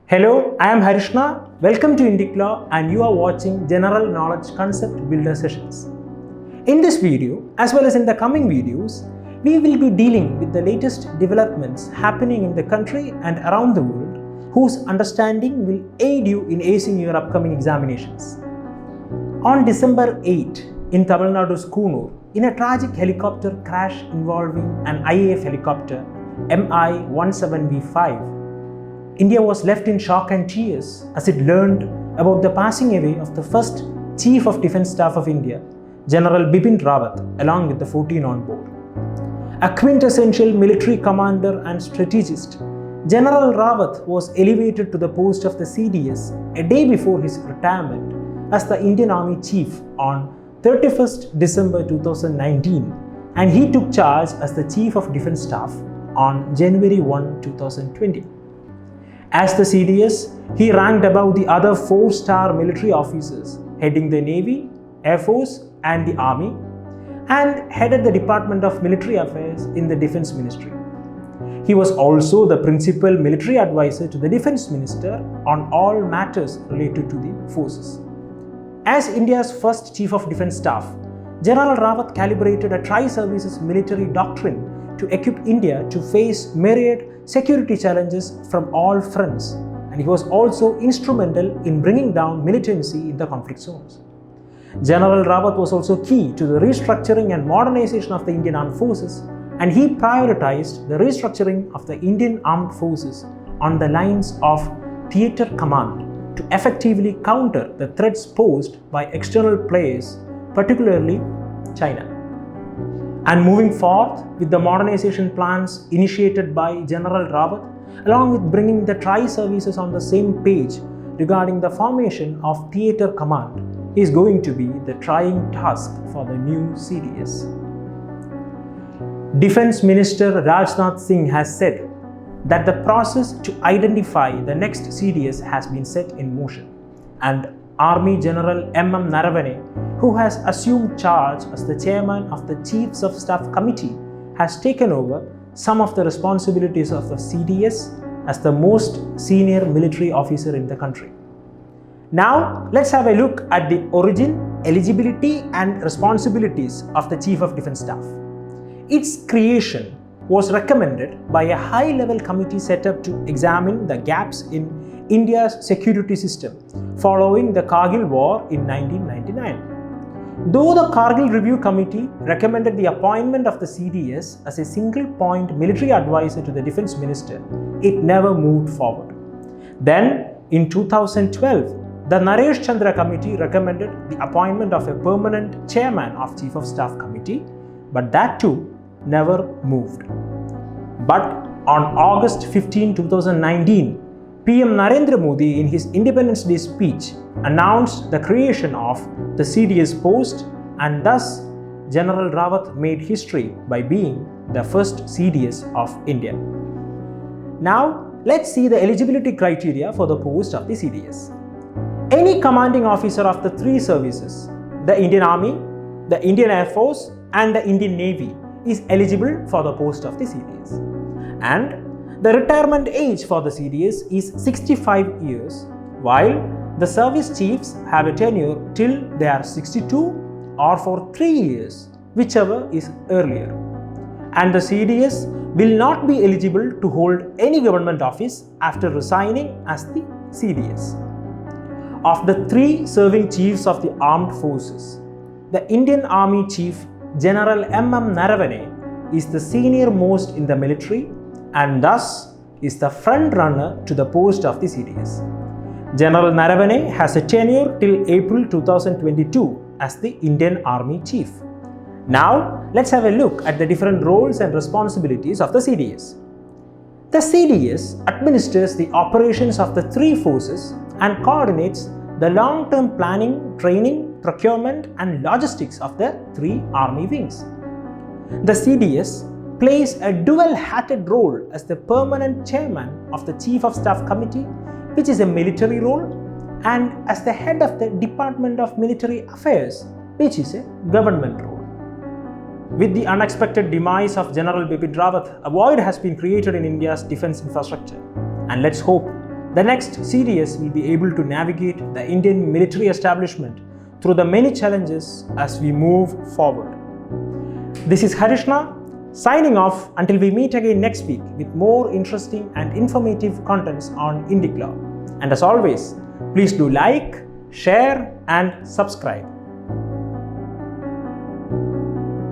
Hello, I am Harishna. Welcome to Indic Law and you are watching General Knowledge Concept Builder Sessions. In this video, as well as in the coming videos, we will be dealing with the latest developments happening in the country and around the world whose understanding will aid you in acing your upcoming examinations. On December 8, in Tamil Nadu's Kunur, in a tragic helicopter crash involving an IAF helicopter Mi-17V5, India was left in shock and tears as it learned about the passing away of the first Chief of Defence Staff of India, General Bipin Rawat, along with the 14 on board. A quintessential military commander and strategist, General Rawat was elevated to the post of the CDS a day before his retirement as the Indian Army Chief on 31st December 2019, and he took charge as the Chief of Defence Staff on January 1, 2020. As the CDS, he ranked above the other 4-star military officers heading the Navy, Air Force and the Army, and headed the Department of Military Affairs in the Defence Ministry. He was also the principal military advisor to the Defence Minister on all matters related to the forces. As India's first Chief of Defence Staff, General Rawat calibrated a tri-services military doctrine to equip India to face myriad security challenges from all fronts, and he was also instrumental in bringing down militancy in the conflict zones. General Rawat was also key to the restructuring and modernization of the Indian Armed Forces, and he prioritized the restructuring of the Indian Armed Forces on the lines of theatre command to effectively counter the threats posed by external players, particularly China. And moving forth with the modernization plans initiated by General Rawat, along with bringing the tri-services on the same page regarding the formation of theatre command, is going to be the trying task for the new CDS. Defence Minister Rajnath Singh has said that the process to identify the next CDS has been set in motion, and Army General Naravane, who has assumed charge as the chairman of the Chiefs of Staff Committee, has taken over some of the responsibilities of the CDS as the most senior military officer in the country. Now, let's have a look at the origin, eligibility and responsibilities of the Chief of Defence Staff. Its creation was recommended by a high-level committee set up to examine the gaps in India's security system following the Kargil War in 1999. Though the Kargil Review Committee recommended the appointment of the CDS as a single-point military advisor to the Defence Minister, it never moved forward. Then, in 2012, the Naresh Chandra Committee recommended the appointment of a permanent chairman of Chief of Staff Committee, but that too never moved. But on August 15, 2019, PM Narendra Modi in his Independence Day speech announced the creation of the CDS post, and thus General Rawat made history by being the first CDS of India. Now let's see the eligibility criteria for the post of the CDS. Any commanding officer of the three services, the Indian Army, the Indian Air Force and the Indian Navy, is eligible for the post of the CDS. And the retirement age for the CDS is 65 years, while the service chiefs have a tenure till they are 62 or for 3 years, whichever is earlier. And the CDS will not be eligible to hold any government office after resigning as the CDS. Of the 3 serving chiefs of the armed forces, the Indian Army Chief General Naravane is the senior most in the military and thus is the front runner to the post of the CDS. General Naravane has a tenure till April 2022 as the Indian Army Chief. Now, let's have a look at the different roles and responsibilities of the CDS. The CDS administers the operations of the 3 forces and coordinates the long-term planning, training, procurement and logistics of the 3 army wings. The CDS plays a dual-hatted role as the permanent chairman of the Chief of Staff Committee, which is a military role, and as the head of the Department of Military Affairs, which is a government role. With the unexpected demise of General Bipin Rawat, a void has been created in India's defence infrastructure, and let's hope the next CDS will be able to navigate the Indian military establishment through the many challenges as we move forward. This is Harishna signing off until we meet again next week with more interesting and informative contents on Indic Law. And as always, please do like, share and subscribe.